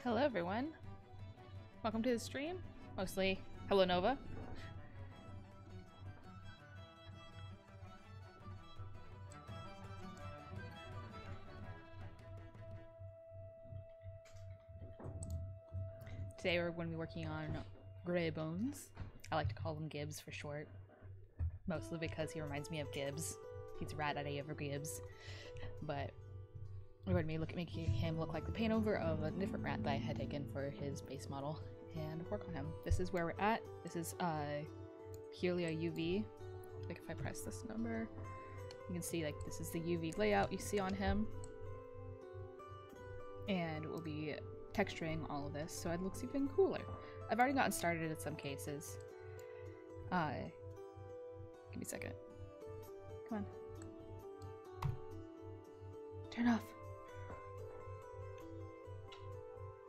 Hello everyone. Welcome to the stream. Mostly, hello Nova. Today we're going to be working on Greybones. I like to call him Gibbs for short. Mostly because he reminds me of Gibbs. He's rat at over Gibbs. But we're going to be making him look like the paint over of a different rat that I had taken for his base model and work on him. This is where we're at. This is purely a UV. Like if I press this number, you can see like this is the UV layout you see on him. And we'll be texturing all of this so it looks even cooler. I've already gotten started in some cases. Give me a second. Come on. Turn off.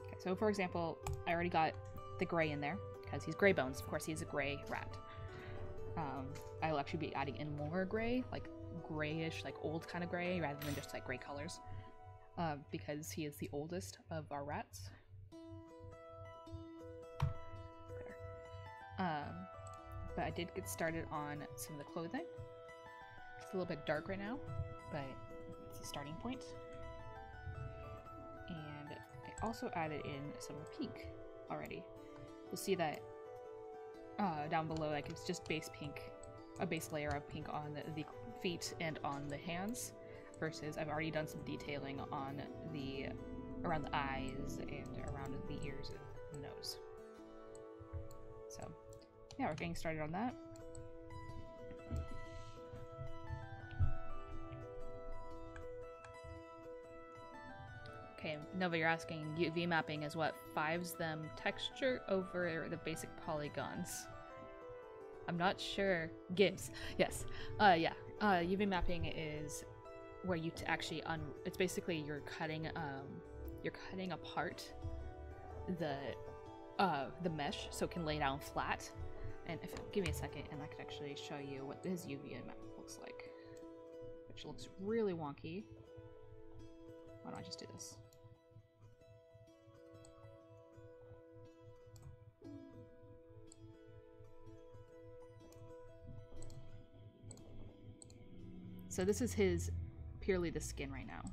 Okay, so for example, I already got the gray in there because he's Greybones. Of course, he's a gray rat. I'll actually be adding in more gray, like grayish, like old kind of gray, rather than just like gray colors. Because he is the oldest of our rats. There. But I did get started on some of the clothing. It's a little bit dark right now, but it's a starting point. And I also added in some of the pink already. You'll see that down below, like it's just base pink, a base layer of pink on the feet and on the hands. Versus I've already done some detailing on around the eyes and around the ears and the nose. So yeah, we're getting started on that. Okay, Nova, you're asking UV mapping is what 5s them texture over the basic polygons. I'm not sure. Gives. Yes. Yeah. UV mapping is where you actually it's basically you're cutting apart the mesh so it can lay down flat. And give me a second and I can actually show you what his UV map looks like, which looks really wonky. Why don't I just do this? So this is his purely the skin right now.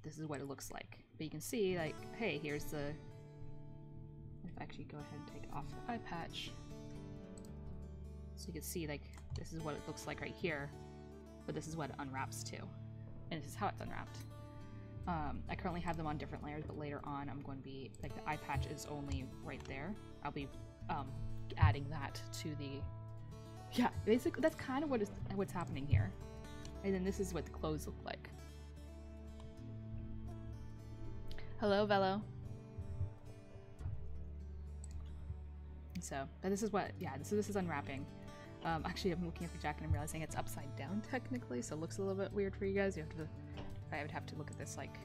This is what it looks like. But you can see, like, hey, here's the... If I actually go ahead and take off the eye patch. So you can see, like, this is what it looks like right here. But this is what it unwraps to. And this is how it's unwrapped. I currently have them on different layers, but later on I'm going to be... Like, the eye patch is only right there. I'll be adding that to the... Yeah, basically that's kind of what's happening here. And then this is what the clothes look like. Hello, Velo. So, but this is what, yeah, this is unwrapping. Actually, I'm looking at the jacket and I'm realizing it's upside down technically, so it looks a little bit weird for you guys. I would have to look at this like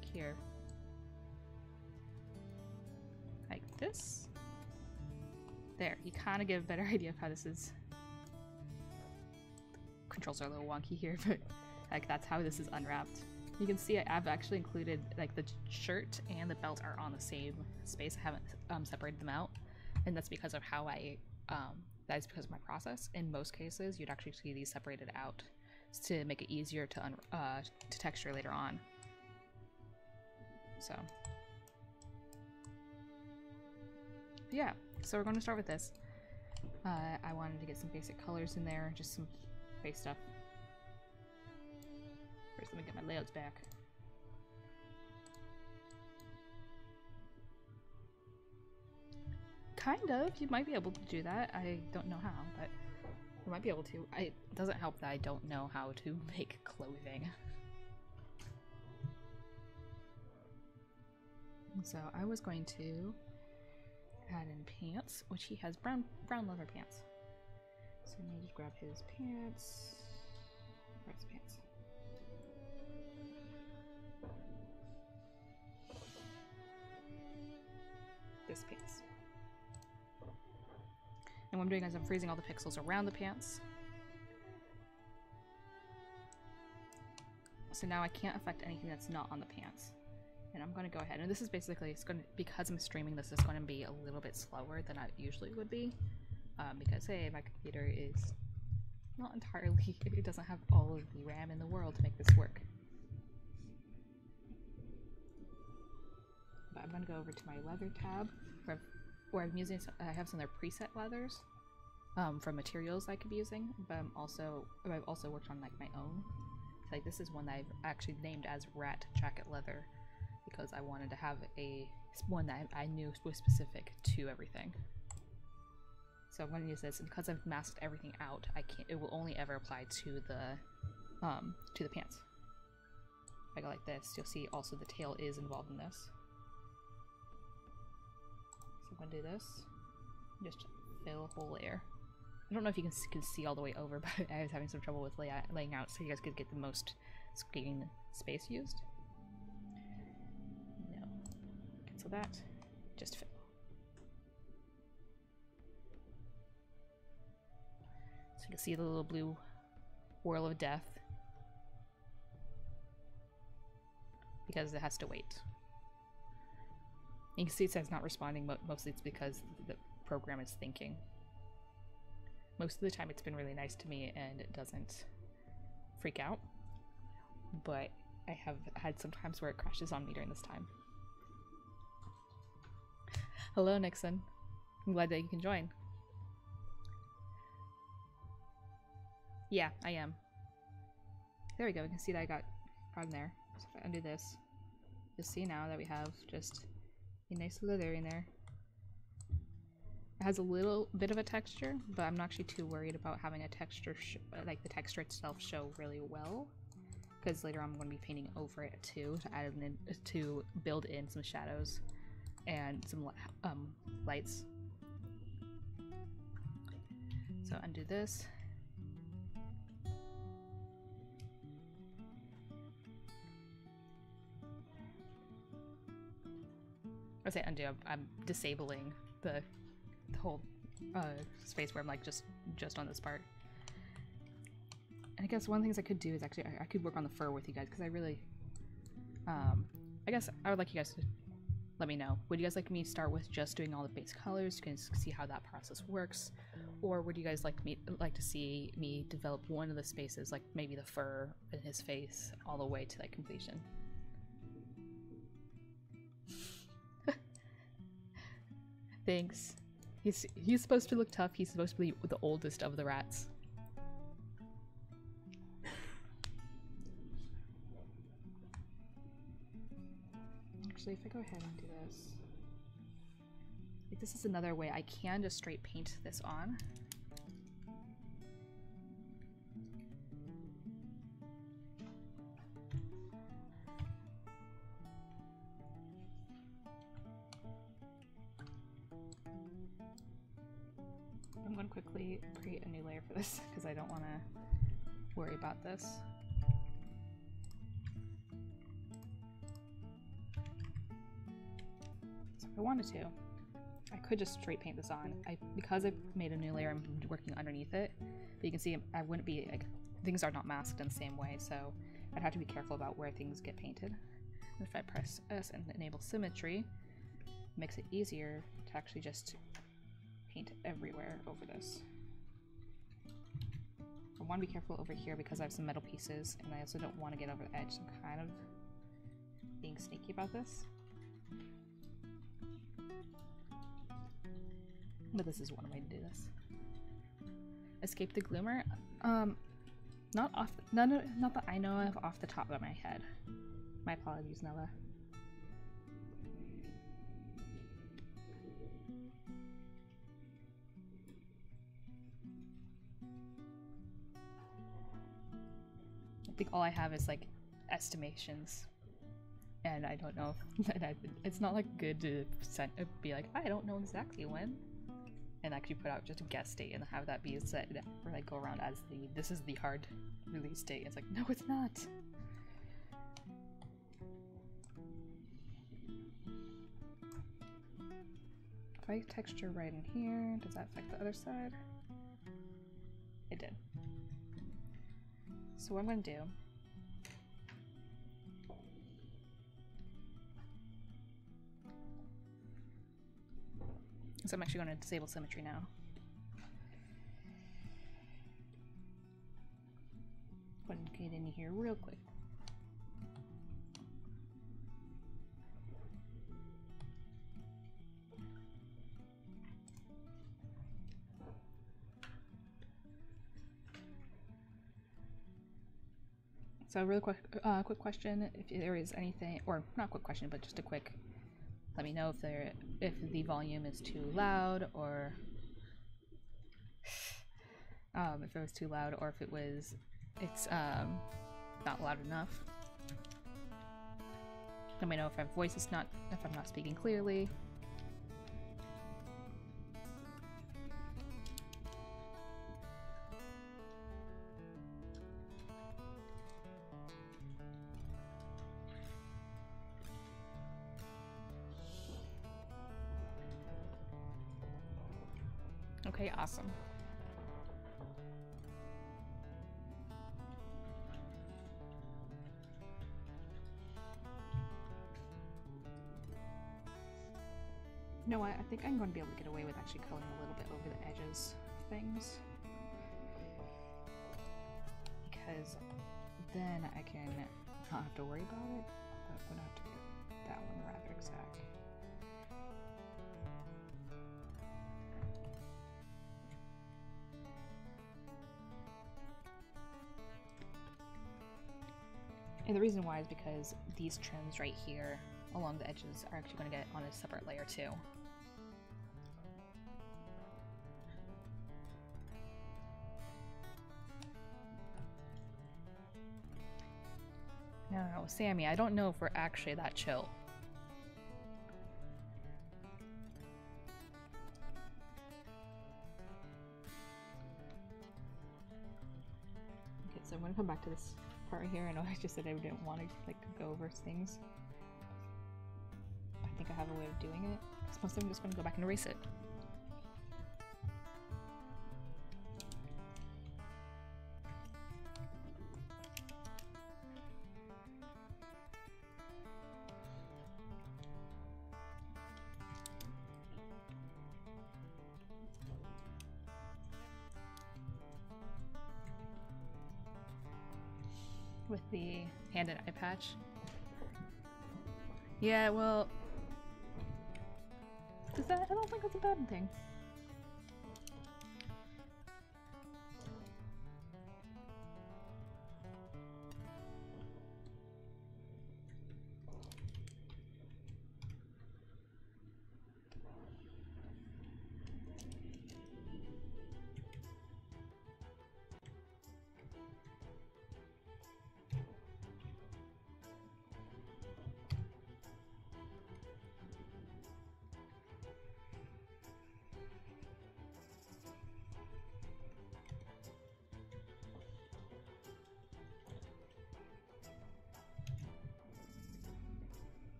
here. Like this. There, you kind of get a better idea of how this is. The controls are a little wonky here, but like that's how this is unwrapped. You can see I've actually included like the shirt and the belt are on the same space. I haven't separated them out, and that's because of how that is because of my process. In most cases, you'd actually see these separated out to make it easier to texture later on. So yeah. So we're going to start with this. I wanted to get some basic colors in there, just some base stuff. First, let me get my layouts back. Kind of. You might be able to do that. I don't know how, but you might be able to. It doesn't help that I don't know how to make clothing. So I was going to add in pants, which he has brown leather pants. So I'm gonna just grab his pants. Where's his pants? This pants. And what I'm doing is I'm freezing all the pixels around the pants. So now I can't affect anything that's not on the pants. And I'm going to go ahead, and this is basically, it's going to, because I'm streaming this, it's going to be a little bit slower than I usually would be. Because, hey, my computer is not entirely, it doesn't have all of the RAM in the world to make this work. But I'm going to go over to my leather tab, where I'm using, I have some of their preset leathers from materials I could be using, but I've also worked on like my own. So, like, this is one that I've actually named as Rat Jacket Leather, because I wanted to have one that I knew was specific to everything. So I'm going to use this, and because I've masked everything out, it will only ever apply to the pants. If I go like this, you'll see also the tail is involved in this. So I'm going to do this, just fill a whole layer. I don't know if you can see all the way over, but I was having some trouble with laying out so you guys could get the most screen space used. No. Cancel that. Just fill. So you can see the little blue whirl of death. Because it has to wait. You can see it says not responding, but mostly it's because the program is thinking. Most of the time it's been really nice to me and it doesn't freak out. But I have had some times where it crashes on me during this time. Hello, Nixon. I'm glad that you can join. Yeah, I am. There we go. We can see that I got in there. So if I undo this, you'll see now that we have just a nice leather in there. It has a little bit of a texture, but I'm not actually too worried about having a texture, like the texture itself, show really well. Because later on I'm going to be painting over it too, to build in some shadows and some lights. So undo this. I say undo. I'm disabling the whole space where I'm like just on this part. And I guess one of the things I could do is actually I could work on the fur with you guys, because I really I guess I would like you guys to let me know. Would you guys like me to start with just doing all the base colors? You can see how that process works, or would you guys like to see me develop one of the spaces, like maybe the fur and his face, all the way to like completion? Thanks. He's supposed to look tough. He's supposed to be the oldest of the rats. Actually, if I go ahead and do this, like, this is another way I can just straight paint this on. I'm going to quickly create a new layer for this because I don't want to worry about this. So if I wanted to, I could just straight paint this on. Because I've made a new layer, I'm working underneath it. But you can see I wouldn't be, like, things are not masked in the same way, so I'd have to be careful about where things get painted. And if I press S and enable symmetry, it makes it easier to actually just paint everywhere over this. I want to be careful over here because I have some metal pieces, and I also don't want to get over the edge, so I'm kind of being sneaky about this. But this is one way to do this. Escape the Gloomer? Not that I know of off the top of my head. My apologies, Nella. I think all I have is like estimations, and I don't know if it's not like good to be like, I don't know exactly when, and actually put out just a guess date and have that be set or like go around as this is the hard release date. It's like, no, it's not. If I texture right in here, does that affect the other side? It did. So what I'm going to do So I'm actually going to disable symmetry now. Put it in here real quick. So really quick question, if there is anything, or not quick question, but just a quick, let me know if the volume is too loud, or if it was too loud, or if it's not loud enough. Let me know if my voice is if I'm not speaking clearly. Okay, awesome. You know what? I think I'm going to be able to get away with actually coloring a little bit over the edges of things. Because then I can not have to worry about it, but I'm going to have to get that one rather exact. And the reason why is because these trims right here along the edges are actually going to get on a separate layer too. No, Sammy, I don't know if we're actually that chill. Okay, so I'm going to come back to this part here. I know I just said I didn't want to go over things. I think I have a way of doing it. I suppose I'm just going to go back and erase it. With the hand and eye patch. Yeah, well, I don't think that's a bad thing.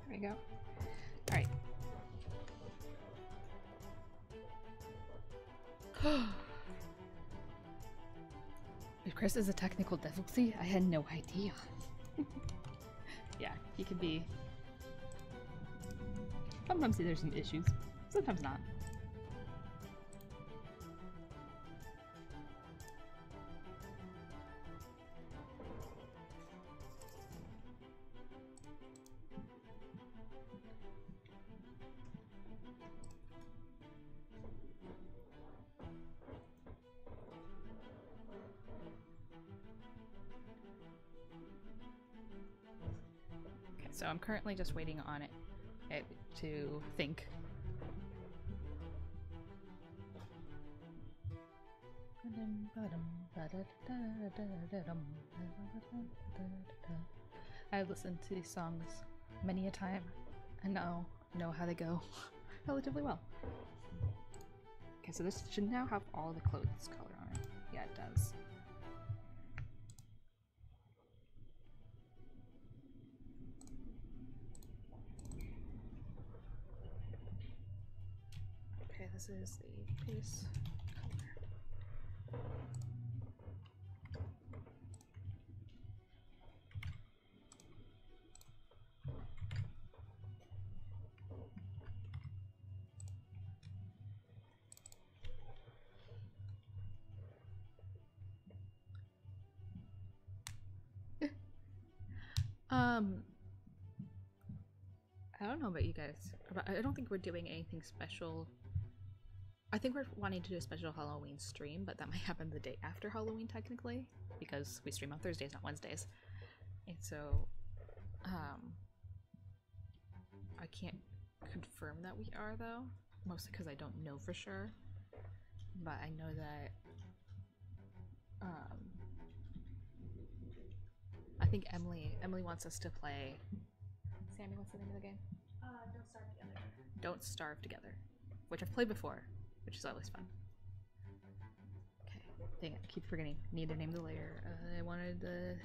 There we go. Alright. If Chris is a technical difficulty, I had no idea. Yeah, he can be. Sometimes there's some issues, sometimes not. So I'm currently just waiting on it to think. I've listened to these songs many a time and know how they go relatively well. Okay, so this should now have all the clothes color on it. Yeah, it does. this is the base color. I don't know about you guys, but I don't think we're doing anything special. I think we're wanting to do a special Halloween stream, but that might happen the day after Halloween technically, because we stream on Thursdays, not Wednesdays. And so, I can't confirm that we are though, mostly because I don't know for sure. But I know that, I think Emily wants us to play. Sammy, what's the name of the game? Don't Starve Together. Don't Starve Together, which I've played before, which is always fun. Okay, dang it, I keep forgetting. Need to name the layer. I wanted the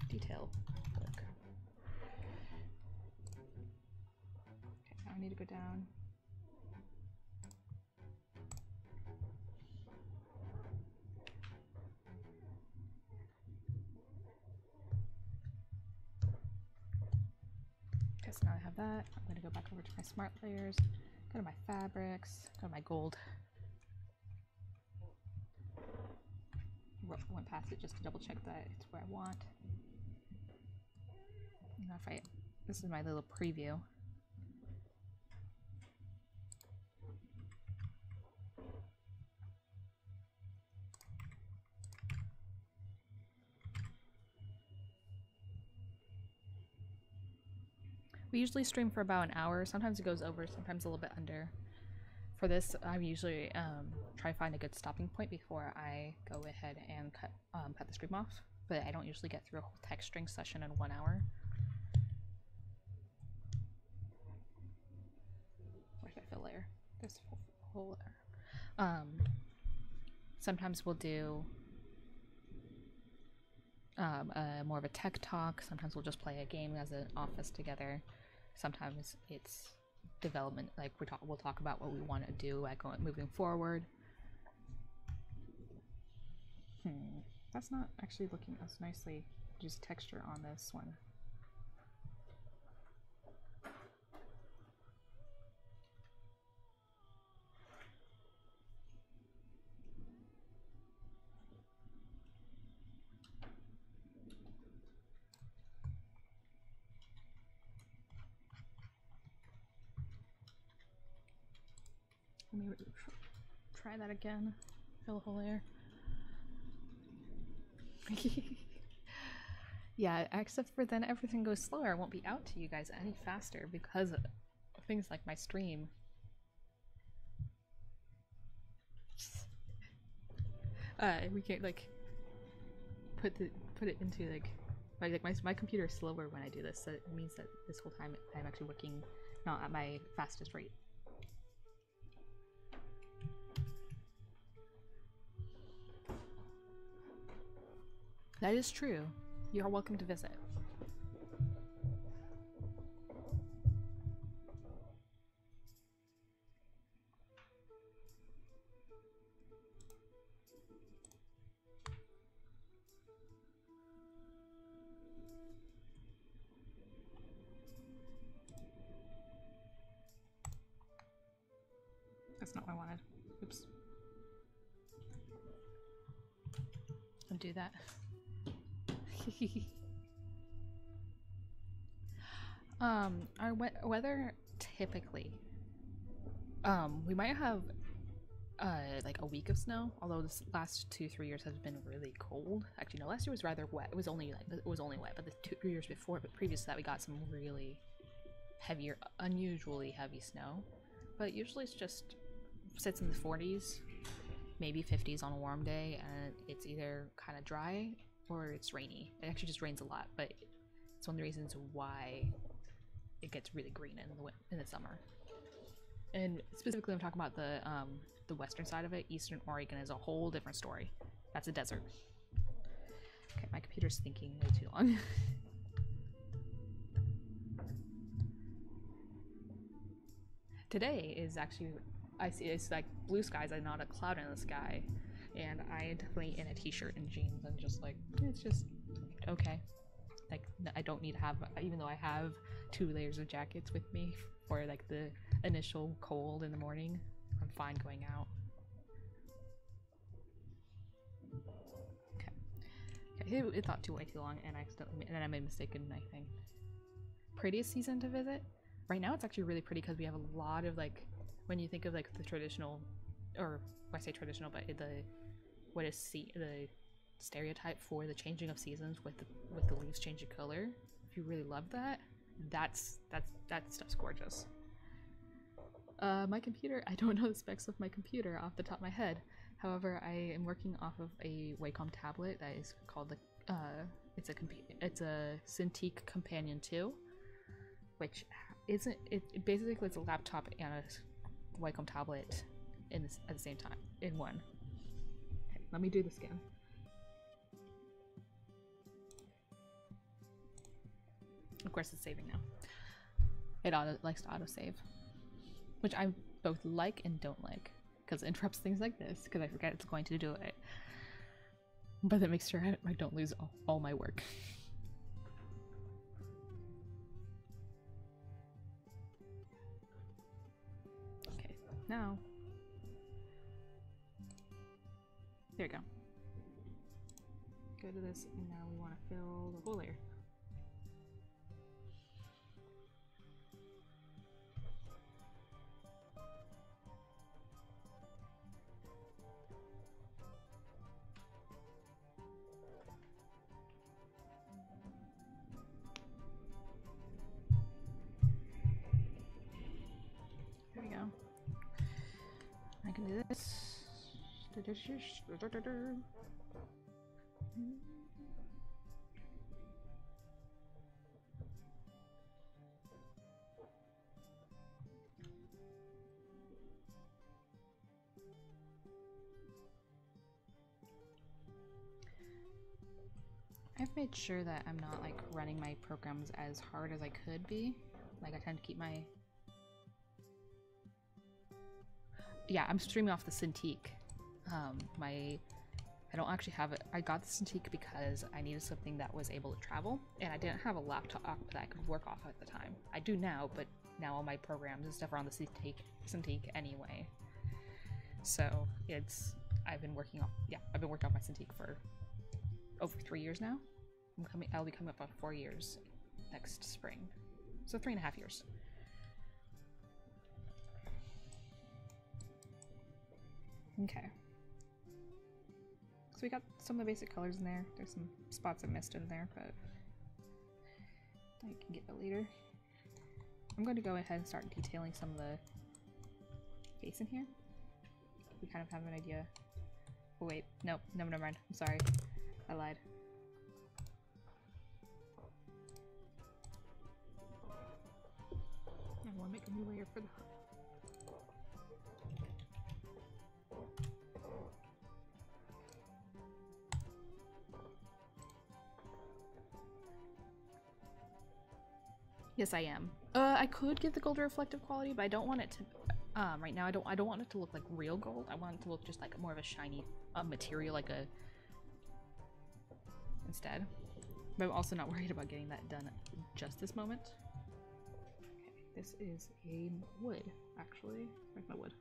detail book. Okay, now I need to go down. So now I have that. I'm going to go back over to my smart layers, go to my fabrics, go to my gold. Went past it just to double check that it's where I want. Now if this is my little preview. We usually stream for about an hour. Sometimes it goes over, sometimes a little bit under. For this, I usually try to find a good stopping point before I go ahead and cut the stream off. But I don't usually get through a whole texturing session in 1 hour. Where's my fill layer? There's a whole layer. Sometimes we'll do more of a tech talk. Sometimes we'll just play a game as an office together. Sometimes it's development, like we'll talk about what we want to do, like moving forward. That's not actually looking as nicely. Just texture on this one. Let me try that again. Fill a whole layer. Yeah, except for then everything goes slower. I won't be out to you guys any faster because of things like my stream. We can't like put it into like my computer is slower when I do this, so it means that this whole time I'm actually working not at my fastest rate. That is true. You are welcome to visit. That's not what I wanted. Oops. Undo that. Our weather typically, we might have like a week of snow, although this last 2-3 years has been really cold. Actually no, last year was rather wet. It was only wet, but the 2 years before, but previous to that, we got some really heavier, unusually heavy snow. But usually it's just sits in the 40s, maybe 50s on a warm day, and it's either kind of dry or it's rainy. It actually just rains a lot, but it's one of the reasons why it gets really green in the summer. And specifically, I'm talking about the western side of it. Eastern Oregon is a whole different story. That's a desert. Okay, my computer's thinking way too long. Today is actually I see it's like blue skies and not a cloud in the sky. And I am definitely in a t-shirt and jeans and just like, it's just okay. Like, I don't need to have, even though I have 2 layers of jackets with me for like the initial cold in the morning, I'm fine going out. Okay, it thought way too long, and I made a mistake in, I think, prettiest season to visit. Right now it's actually really pretty because we have a lot of like, when you think of like the traditional, or I say traditional, but the stereotype for the changing of seasons with the leaves changing color. If you really love that, that stuff's gorgeous. My computer, I don't know the specs of my computer off the top of my head. However, I am working off of a Wacom tablet that is called the it's a Cintiq Companion 2, which isn't it basically it's a laptop and a Wacom tablet at the same time in one. Okay, let me do the scan. Of course, it's saving now. It likes to autosave, which I both like and don't like, because it interrupts things like this, because I forget it's going to do it. But that makes sure I don't lose all my work. Okay, now. There we go. Go to this, and now we want to fill the whole layer. There we go. I can do this. I've made sure that I'm not like running my programs as hard as I could be. Like I tend to keep my... Yeah, I'm streaming off the Cintiq. I don't actually have it. I got the Cintiq because I needed something that was able to travel, and I didn't have a laptop that I could work off at the time. I do now, but now all my programs and stuff are on the Cintiq anyway. So I've been working off my Cintiq for over 3 years now. I'll be coming up on 4 years next spring, so 3.5 years. Okay. So we got some of the basic colors in there. There's some spots I missed in there, but I can get that later. I'm going to go ahead and start detailing some of the face in here. We kind of have an idea. Oh wait, no, never mind. I'm sorry. I lied. I want to make a new layer for the hood. Yes, I am. I could give the gold a reflective quality, but I don't want it to. Right now, I don't want it to look like real gold. I want it to look just like more of a shiny material, like a. Instead, but I'm also not worried about getting that done just this moment. Okay, this is a wood, actually. Where's my wood?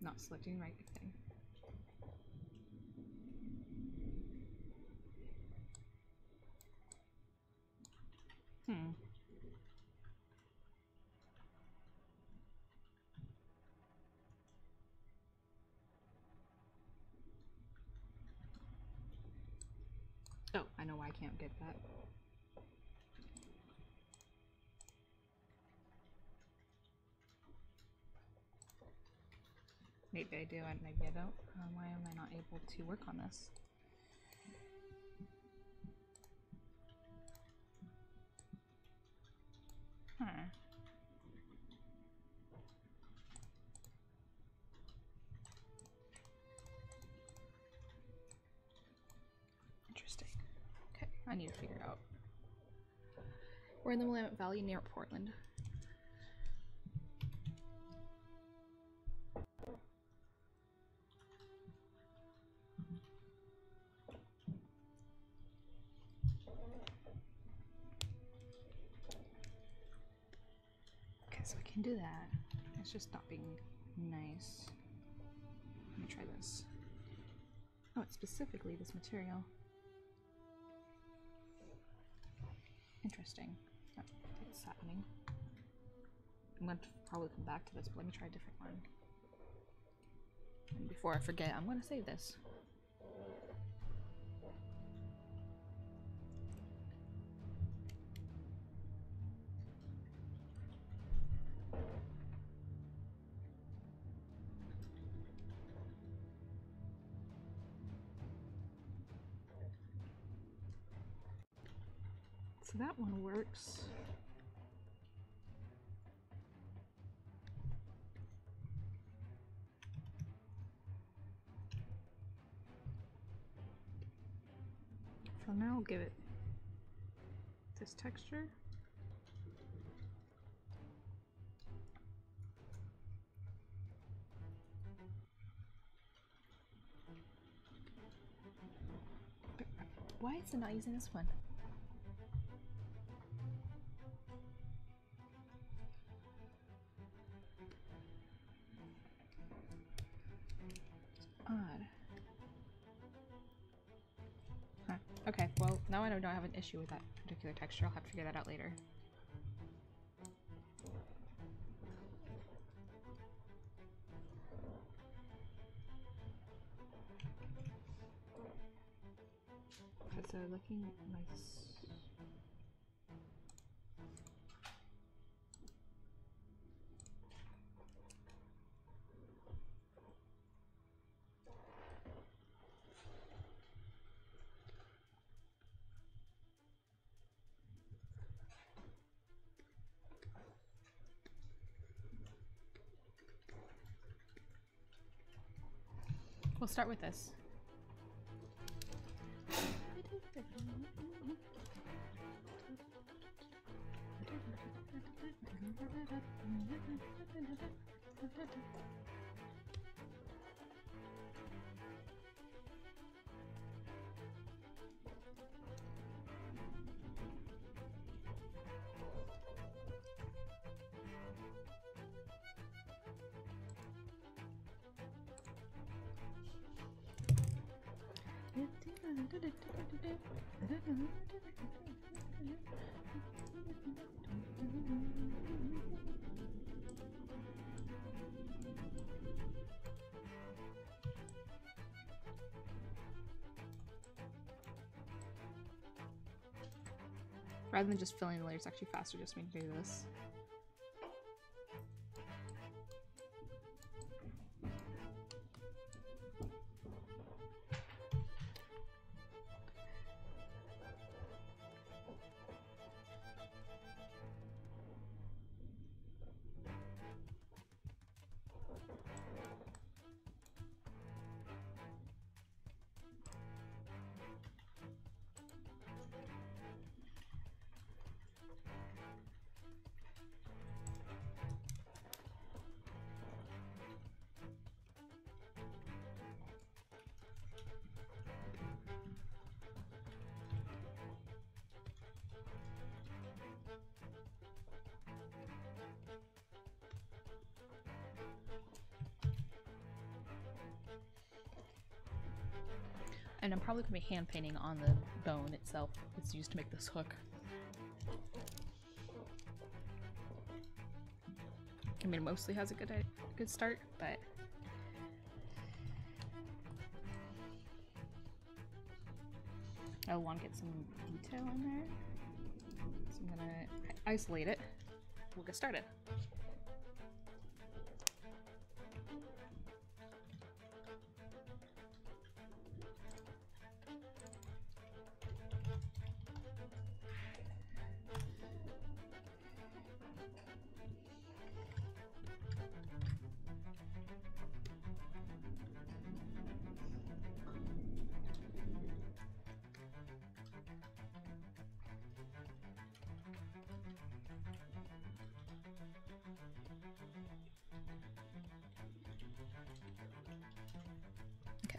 Not selecting the right thing. Oh, I know why I can't get that. Maybe I do and maybe I don't. Why am I not able to work on this? Interesting. Okay, I need to figure out. We're in the Willamette Valley near Portland. Okay, so I can do that. It's just not being nice. Let me try this. Oh, it's specifically this material. Interesting. What's happening? I'm going to probably come back to this, but let me try a different one. And before I forget, I'm going to save this. So that one works. So now I'll give it this texture. But why is it not using this one? Odd. Huh. Okay, well, now I don't have an issue with that particular texture. I'll have to figure that out later. Okay, so looking nice. We'll start with this. Rather than just filling the layers, actually faster just me to do this. And I'm probably going to be hand painting on the bone itself. It's used to make this hook. I mean, it mostly has a good start, but I want to get some detail in there. So I'm going to isolate it. We'll get started.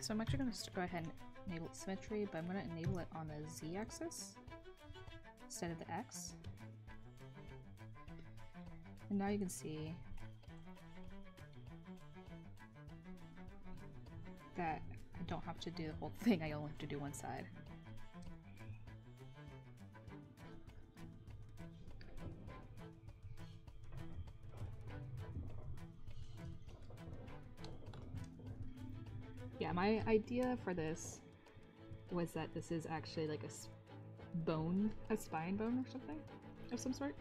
So I'm actually going to go ahead and enable symmetry, but I'm going to enable it on the Z-axis instead of the X. And now you can see that I don't have to do the whole thing, I only have to do one side. Yeah, my idea for this was that this is actually like a bone, a spine bone or something of some sort.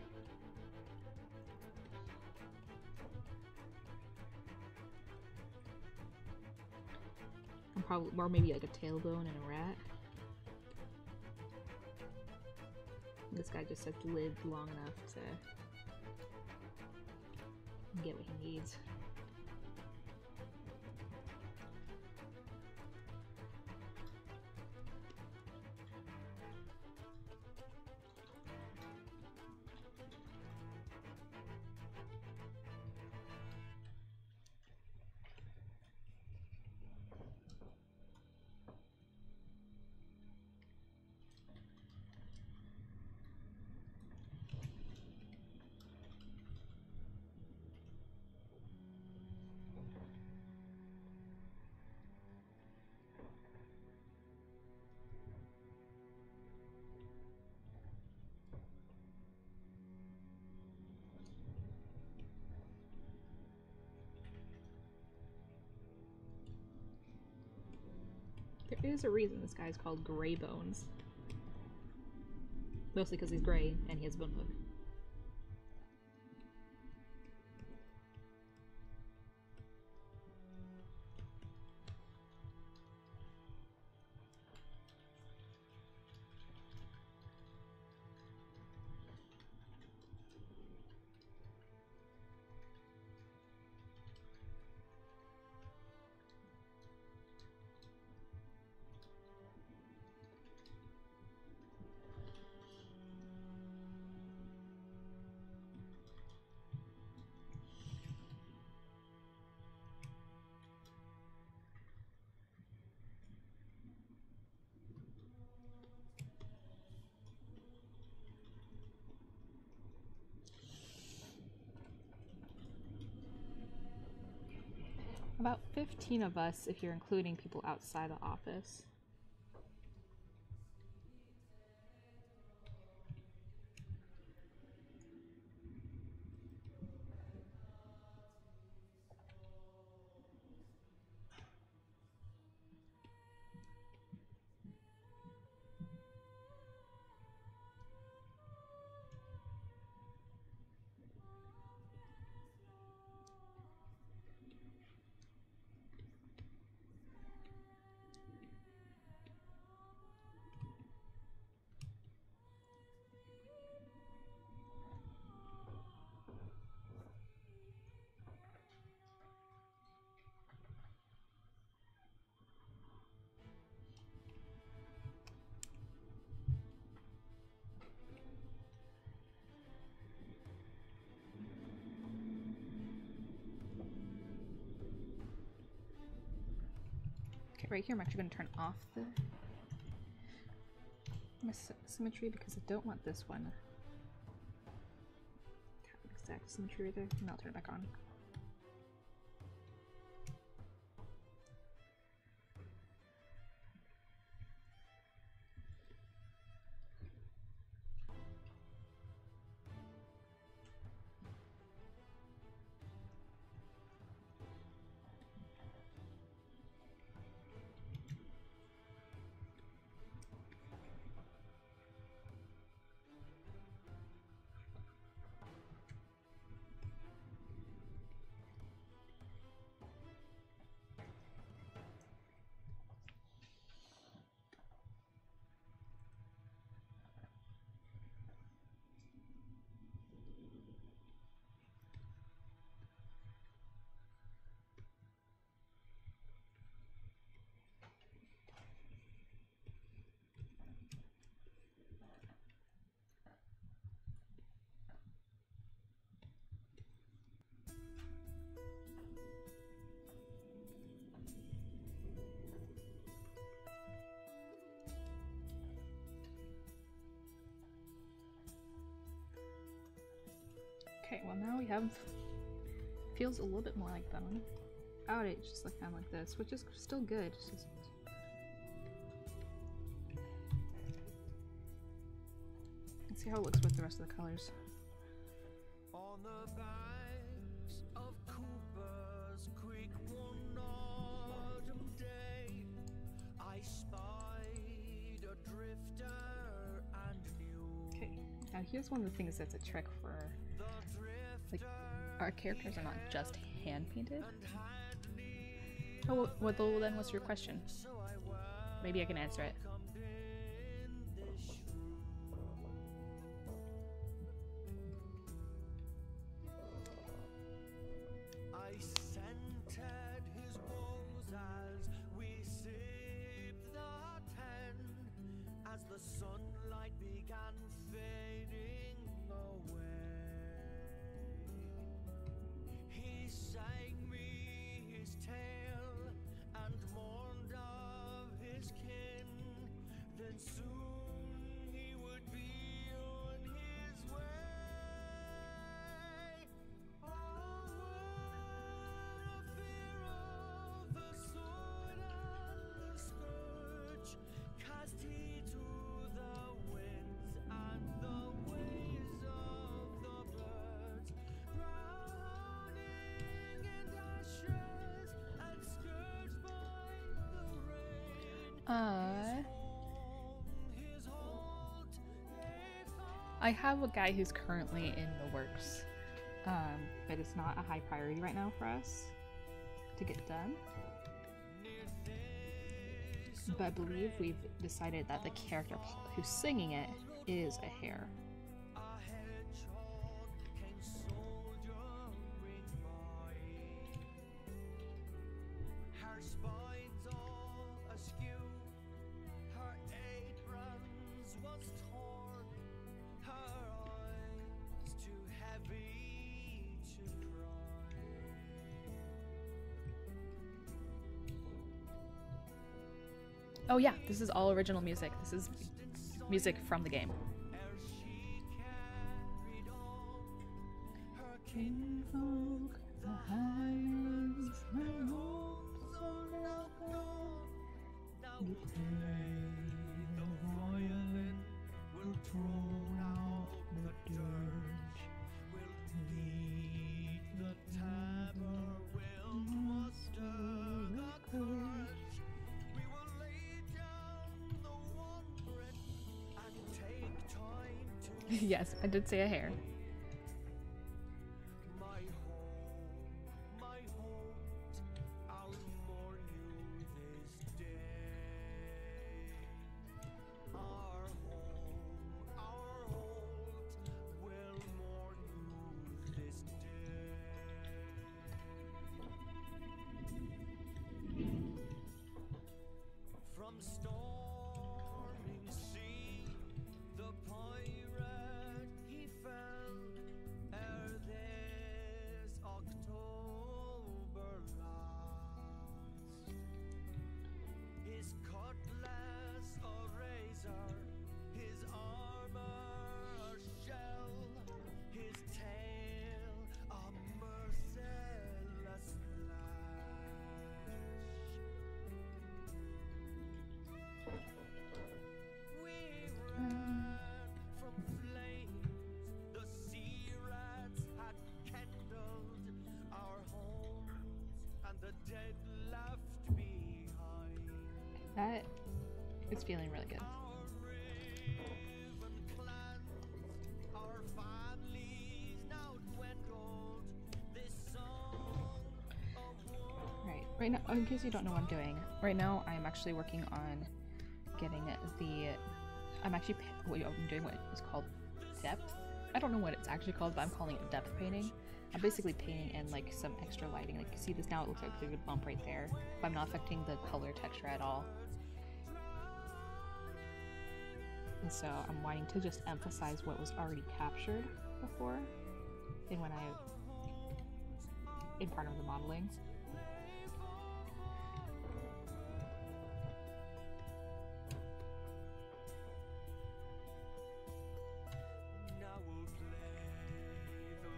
Probably, or maybe like a tailbone and a rat. This guy just has lived long enough to get what he needs. There is a reason this guy's called Greybones. Mostly because he's gray and he has a bone hook. About 15 of us if you're including people outside the office. Okay, right here I'm actually going to turn off the symmetry because I don't want this one. Exact symmetry right there, and I'll turn it back on. Okay, well now we have feels a little bit more like bone. Out it just like kind of like this, which is still good. It's just let's see how it looks with the rest of the colors. On the banks of Cooper's Creek one autumn day, I spied a drifter and knew. Okay, now here's one of the things that's a trick for, like, our characters are not just hand painted. Oh, well then what's your question? Maybe I can answer it. I scented his woes as we sipped the ten, as the sunlight began fading away. He sang me his tale and mourned of his kin. Then soon he would be on his way. Oh, what a fear of the sword and the scourge cast he to the winds and the ways of the birds, drowning in ashes and scourged by the rain. His halt they found. I have a guy who's currently in the works, but it's not a high priority right now for us to get done. But I believe we've decided that the character who's singing it is a hare. A hedgehog came soldiering by, her spines all askew, her aprons was torn, her eyes too heavy to cry. Oh yeah, this is all original music. This is music from the game. Ere she carried on her Kinfolk, the Highlands, their homes are now gone. now will play the violin, will drown out the dirge, will lead the tabor, will muster the courage. We will lay down the one breath and take time to Yes, I did say a hare. my home, I'll mourn you this day. Our home will mourn you this day. From storming sea, the pirate he fell, ere this October last. His cutlass a razor, his armor a shell, his tail a merciless lash. We ran from flames the sea rats had kindled, our homes and the dead left behind. That is feeling really good. Our riven clans, our families now dwindled. This song of war. Right. Right now, in case you don't know what I'm doing, right now I'm actually working on getting the. I'm actually I'm doing what is called depth. I don't know what it's actually called, but I'm calling it depth painting. I'm basically painting in like some extra lighting. Like you see this now, it looks like there's a good bump right there, but I'm not affecting the color texture at all. And so I'm wanting to just emphasize what was already captured before, in part of the modeling. Now we'll play the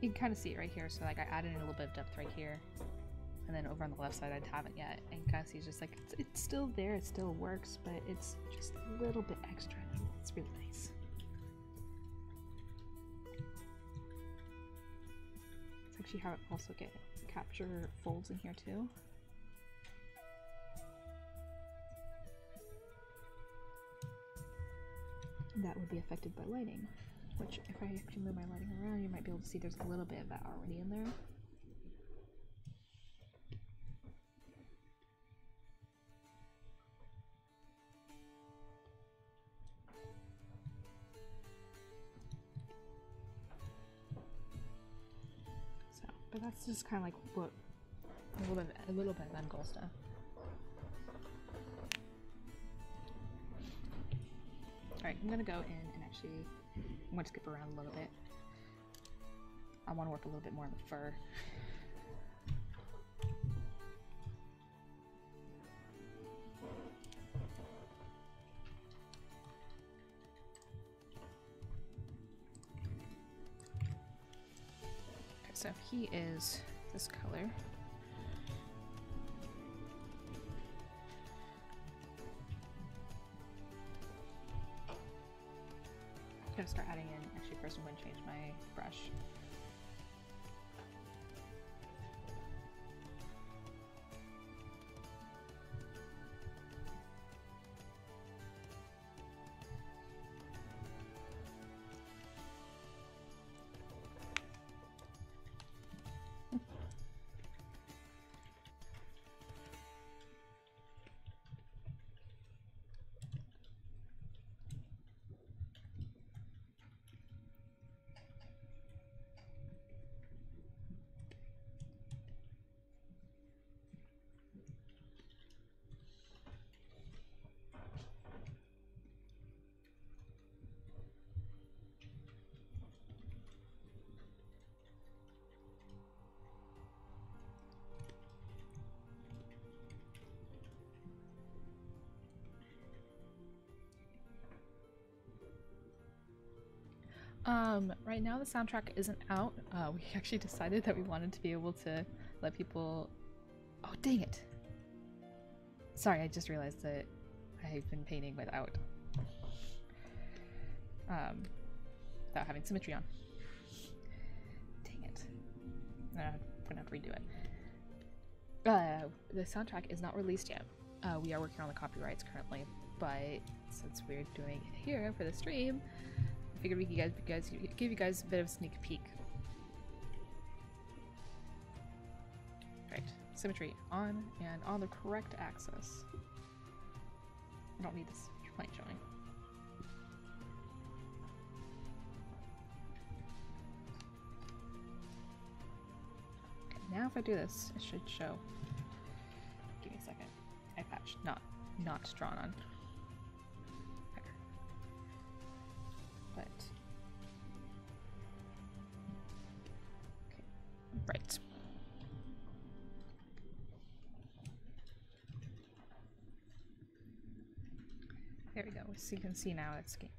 you can kind of see it right here. So like I added in a little bit of depth right here, and then over on the left side I haven't yet. And you kind of see it's just like it's still there, it still works, but it's just a little bit extra. It's really nice. It's actually how it also get capture folds in here too. That would be affected by lighting, which if I actually move my lighting around, you might be able to see there's a little bit of that already in there. So, but that's just kind of like what a little bit of end goal stuff. Alright, I'm gonna go in and actually, I'm gonna skip around a little bit. I want to work a little bit more on the fur. Okay, so if he is this color, I'm gonna start adding in, actually first I'm going to change my brush. Right now the soundtrack isn't out. We actually decided that we wanted to be able to let people... Oh, dang it! Sorry, I just realized that I've been painting without having symmetry on. Dang it. I'm gonna have to redo it. The soundtrack is not released yet. We are working on the copyrights currently, but since we're doing it here for the stream, I figured we could give you guys a bit of a sneak peek. Right, symmetry on and on the correct axis. I don't need this light showing. Okay, now if I do this, it should show. Give me a second. Eye patch, not drawn on. But okay, right. There we go. So you can see now it's game.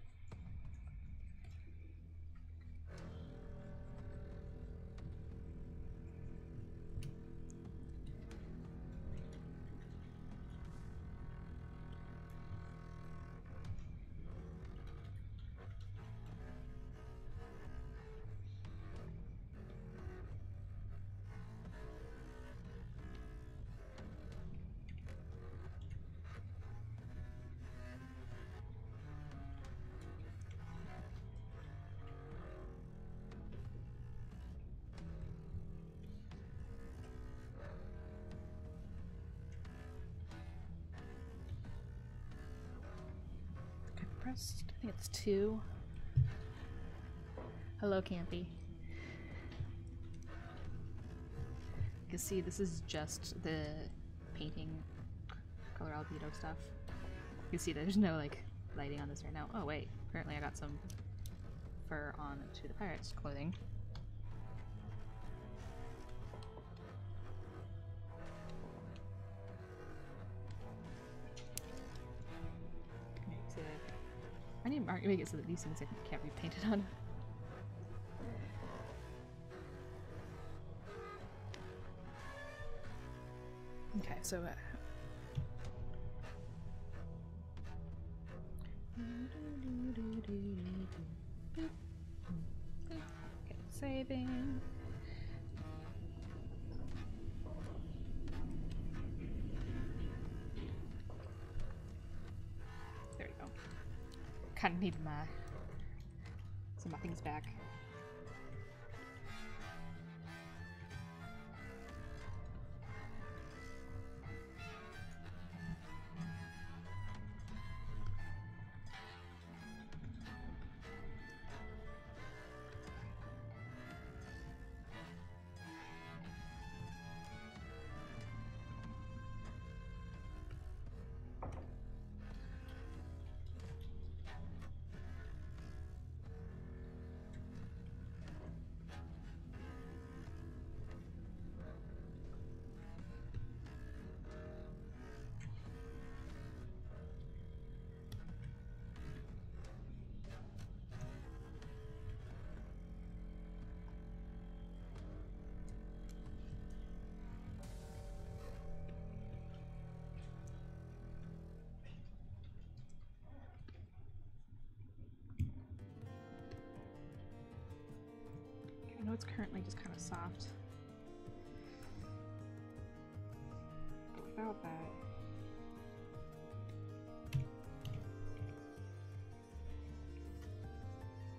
Pressed. I think it's 2. Hello, Campy. You can see this is just the painting color albedo stuff. You can see there's no like lighting on this right now. Oh wait, apparently I got some fur on to the pirate's clothing. I need to make it so that these things can't be painted on. So okay, saving. There we go. Kind of need some of my things back. I know it's currently just kind of soft. But without that,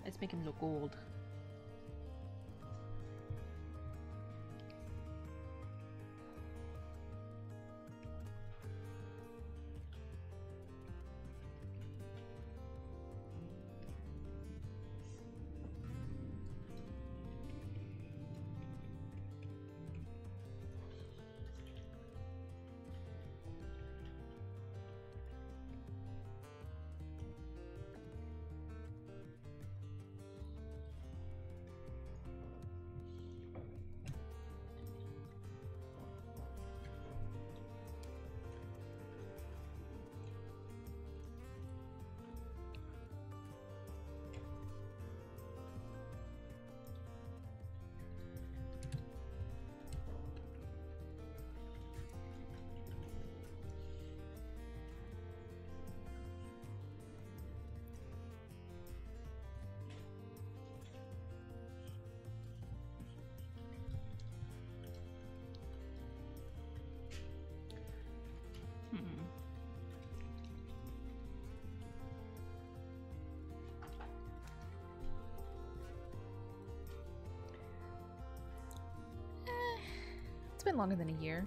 let's make him look gold. It's been longer than a year.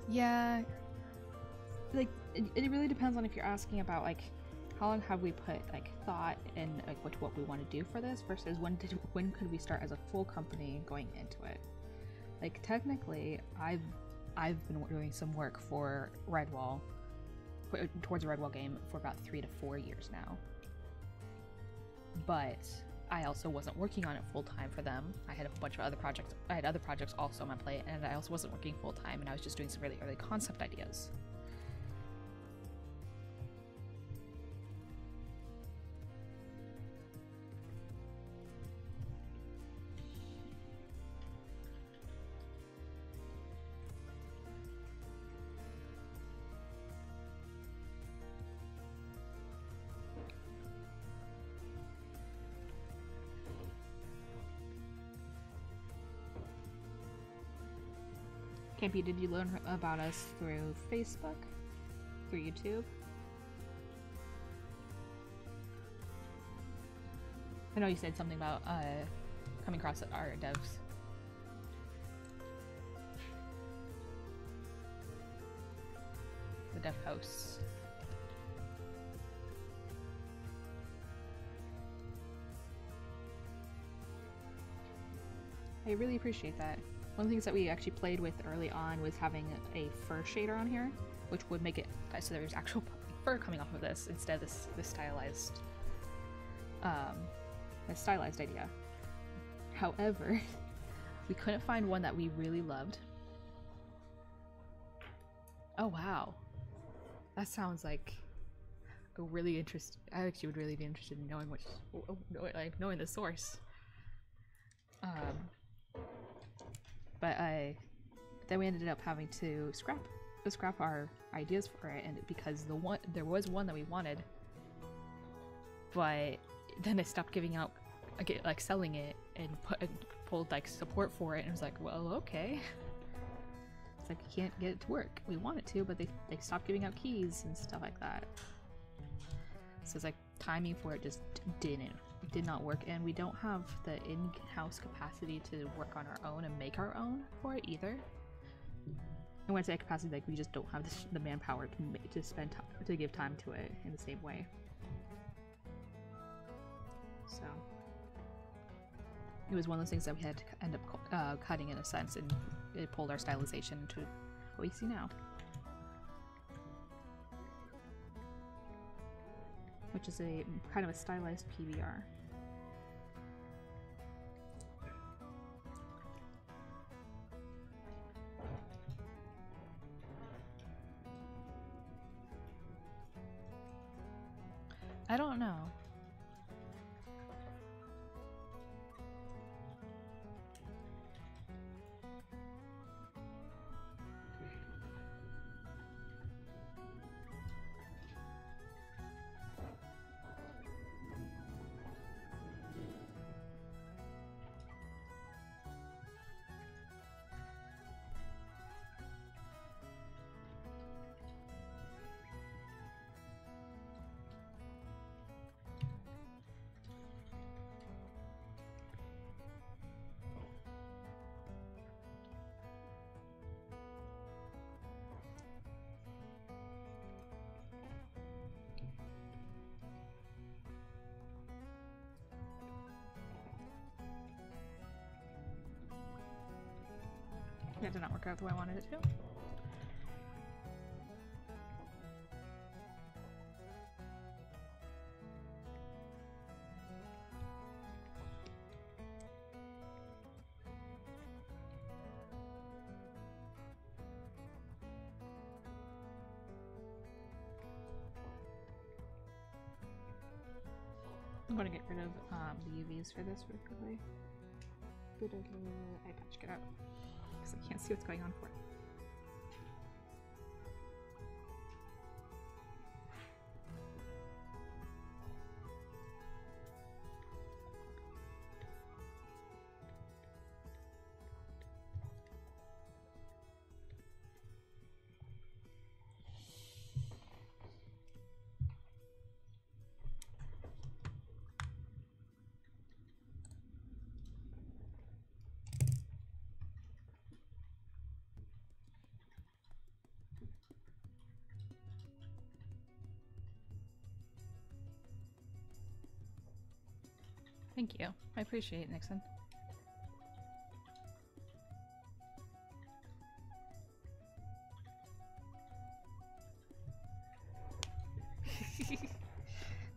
Yeah, like it really depends on if you're asking about like how long have we put like thought in like what we want to do for this versus when could we start as a full company going into it. Like technically I've been doing some work for Redwall towards a Redwall game for about 3 to 4 years now, but I also wasn't working on it full time for them. I had a bunch of other projects. I had other projects also on my plate, and I also wasn't working full time, and I was just doing some really early concept ideas. Campy, did you learn about us through Facebook? Through YouTube? I know you said something about coming across our devs. The dev hosts. I really appreciate that. One of the things that we actually played with early on was having a fur shader on here, which would make it so there's actual fur coming off of this instead of this stylized idea. However, we couldn't find one that we really loved. Oh wow. That sounds like a really interesting. I actually would really be interested in knowing like knowing the source. But then we ended up having to scrap our ideas for it, and because there was one that we wanted, but then they stopped giving out, like selling it, and pulled like support for it, and it was like, well, okay. It's like, you can't get it to work. We want it to, but they stopped giving out keys and stuff like that. So it's like timing for it just did not work, and we don't have the in-house capacity to work on our own and make our own for it either. And when I say capacity, like, we just don't have the manpower to spend time, to give time to it in the same way. So it was one of those things that we had to end up cutting in a sense, and it pulled our stylization to what we see now, which is a kind of a stylized PBR. I don't know. That did not work out the way I wanted it to. I'm going to get rid of the UVs for this really quickly. Eye patch, get out. Because I can't see what's going on for it. Thank you. I appreciate it, Nixon.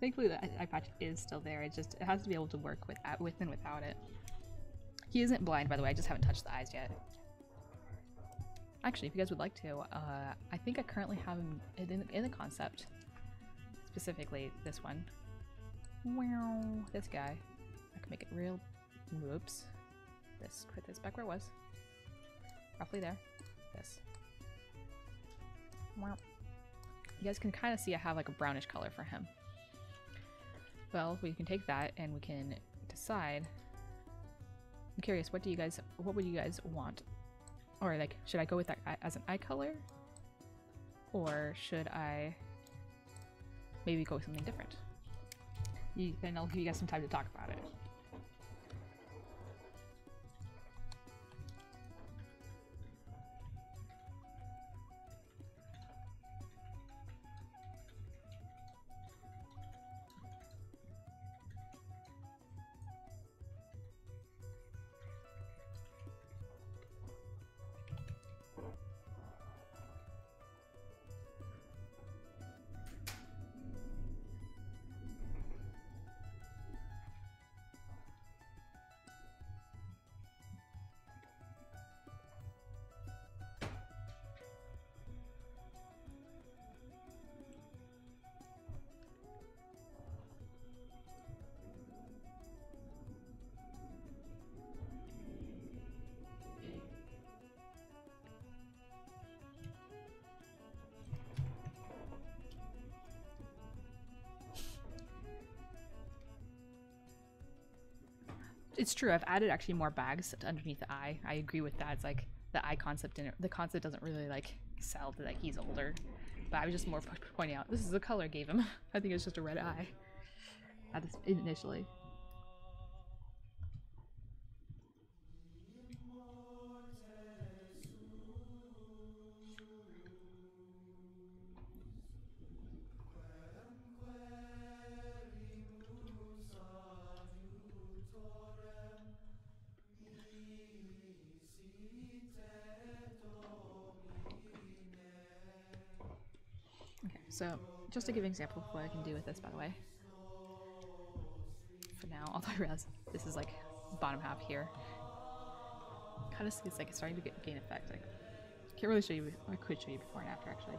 Thankfully, the eye patch is still there. It has to be able to work with and without it. He isn't blind, by the way. I just haven't touched the eyes yet. Actually, if you guys would like to, I think I currently have him in the concept. Specifically, this one. Wow, this guy. I can make it real. Whoops. Put this back where it was. Roughly there. This. Wow. You guys can kind of see I have like a brownish color for him. Well, we can take that and we can decide. I'm curious, what would you guys want? Or like, should I go with that as an eye color? Or should I maybe go with something different? Then I'll give you guys some time to talk about it. It's true. I've added actually more bags underneath the eye. I agree with that. It's like the eye concept in it. The concept doesn't really like sell that like he's older. But I was just more pointing out this is the color I gave him. I think it's just a red eye. At this, initially. Okay, so just to give an example of what I can do with this, by the way. For now, although I realize this is like bottom half here. Kind of see it's like it's starting to gain effect. Like, can't really show you. I could show you before and after actually.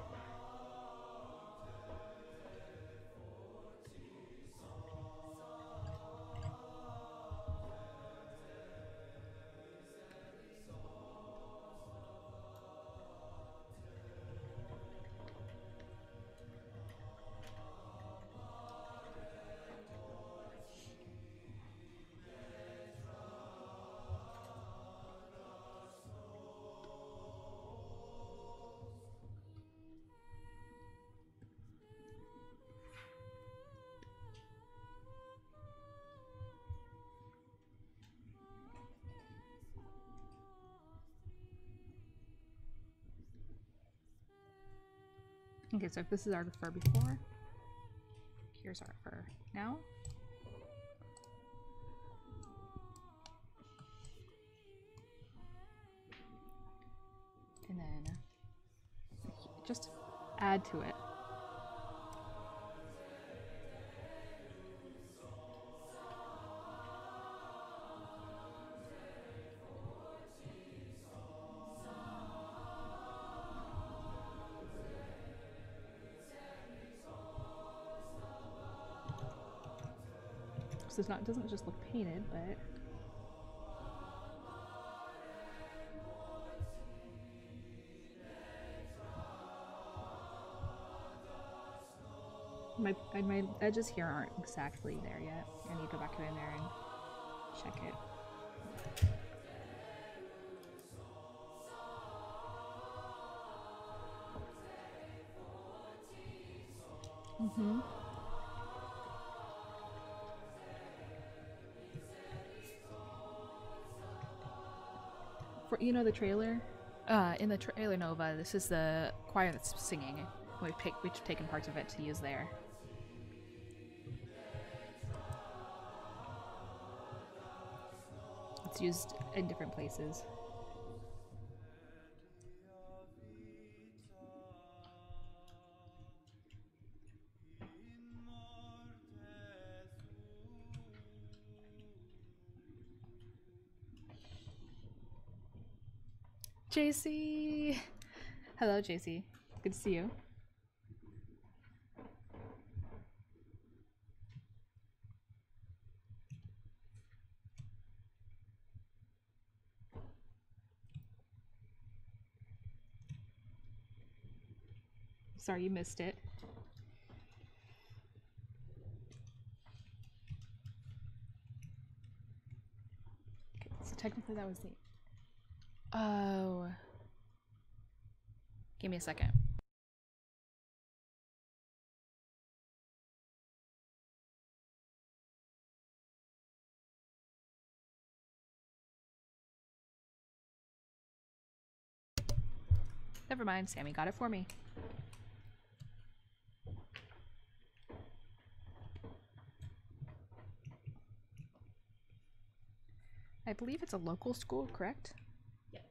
Okay, so if this is our fur before, here's our fur now. And then just add to it. So it's not, it doesn't just look painted, but my edges here aren't exactly there yet. I need to go back in there and check it. For, you know the trailer? In the trailer Nova, this is the choir that's singing. We've taken parts of it to use there. It's used in different places. JC! Hello, JC. Good to see you. Sorry you missed it. Okay, so technically that was the... Oh. Give me a second. Never mind, Sammy got it for me. I believe it's a local school, correct? Yep.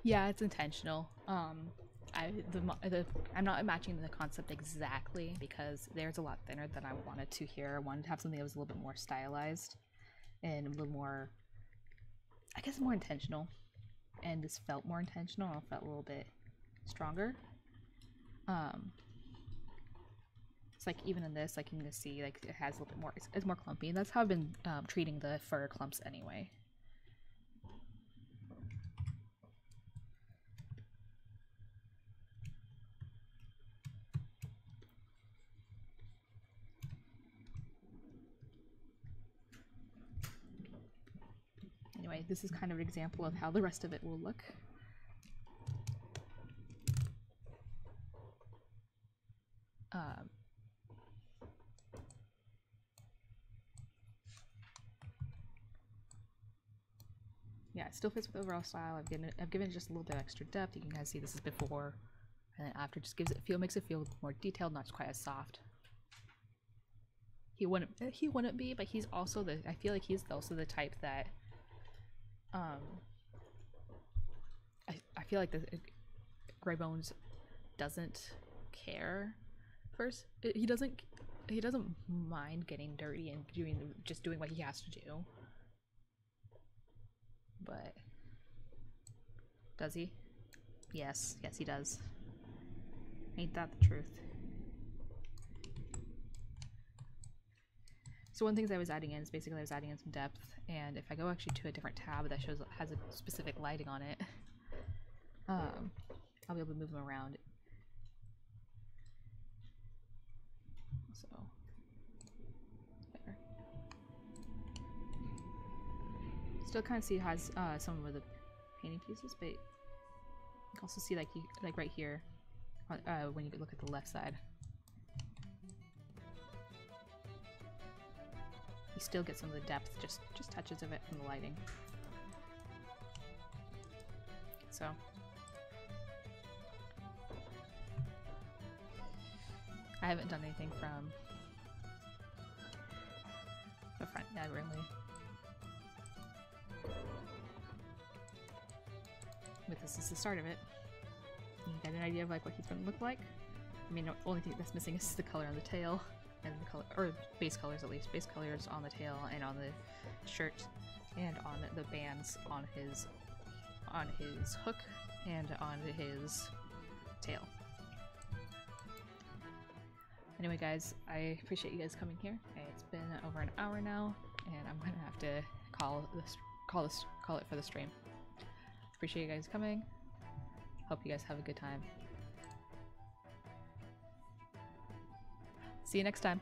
Yeah, it's intentional. I'm not matching the concept exactly because there's a lot thinner than I wanted to here. I wanted to have something that was a little bit more stylized and a little more, I guess, more intentional. And this felt more intentional. It felt a little bit stronger. It's like even in this, like you can see, like it has a little bit more. It's more clumpy, and that's how I've been treating the fur clumps anyway. Anyway, this is kind of an example of how the rest of it will look. Yeah, it still fits with the overall style. I've given it just a little bit of extra depth. You can kind of see this is before and then after. Just makes it feel more detailed, not quite as soft. He wouldn't be, but he's also I feel like he's also the type that I feel like the Greybones doesn't care. First, he doesn't mind getting dirty and just doing what he has to do. But does he? Yes, he does. Ain't that the truth? So one of the things I was adding in is basically I was adding in some depth, and if I go actually to a different tab that has a specific lighting on it, I'll be able to move them around. So there. Still kind of see it has some of the painting pieces, but you can also see like right here when you look at the left side. You still get some of the depth, just touches of it from the lighting. So I haven't done anything from the front yet, really. But this is the start of it. You get an idea of like what he's going to look like. I mean, the only thing that's missing is the color on the tail. And the color, or base colors at least, base colors on the tail and on the shirt and on the bands on his hook and on his tail. Anyway, guys, I appreciate you guys coming here. It's been over an hour now, and I'm gonna have to call it for the stream. Appreciate you guys coming. Hope you guys have a good time. See you next time.